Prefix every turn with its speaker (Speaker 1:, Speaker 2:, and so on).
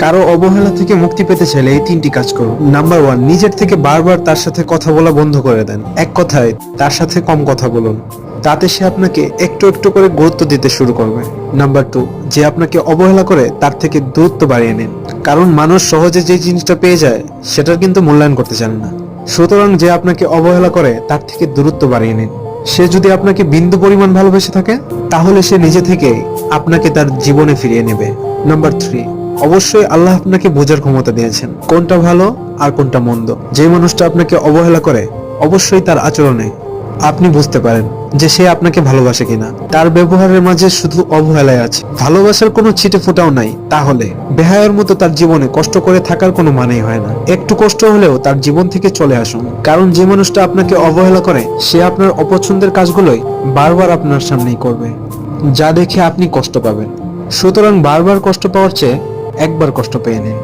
Speaker 1: কারো অবহেলা থেকে মুক্তি পেতে চাইলে এই 3টি কাজ করুন। নাম্বার 1, নিজের থেকে বারবার তার সাথে কথা বলা বন্ধ করে দেন। এক কথায় তার সাথে কম কথা বলুন, তাতে সে আপনাকে একটু একটু করে গুরুত্ব দিতে শুরু করবে। নাম্বার 2, যে আপনাকে অবহেলা করে তার থেকে দূরত্ব বাড়িয়ে নিন, কারণ মানুষ সহজে যে জিনিসটা পেয়ে যায় সেটার কিন্তু মূল্যায়ন করতে জানে না। সুতরাং যে আপনাকে অবহেলা করে তার থেকে দূরত্ব বাড়িয়ে নিন। সে যদি আপনাকে বিন্দু পরিমাণ ভালোবেসে থাকে তাহলে সে নিজে থেকে আপনাকে তার জীবনে ফিরিয়ে নেবে। নাম্বার 3, অবশ্যই আল্লাহ আপনাকে বোঝার ক্ষমতা দিয়েছেন কোনটা ভালো আর কোনটা মন্দ। যে মানুষটা আপনাকে অবহেলা করে অবশ্যই তার আচরণে আপনি বুঝতে পারেন যে সে আপনাকে ভালোবাসে কিনা। তার ব্যবহারের মাঝে শুধু অবহেলাই আছে, ভালোবাসার কোনো ছিটে ফোঁটাও নাই। তাহলে বেহায়ার মতো তার জীবনে কষ্ট করে থাকার কোনো মানেই হয় না। একটু কষ্ট হলেও তার জীবন থেকে চলে আসুন, কারণ যে মানুষটা আপনাকে অবহেলা করে সে আপনার অপছন্দের কাজগুলোই বারবার আপনার সামনেই করবে, যা দেখে আপনি কষ্ট পাবেন। সুতরাং বারবার কষ্ট পাওয়ার চেয়ে একবার কষ্ট পেয়ে নিন।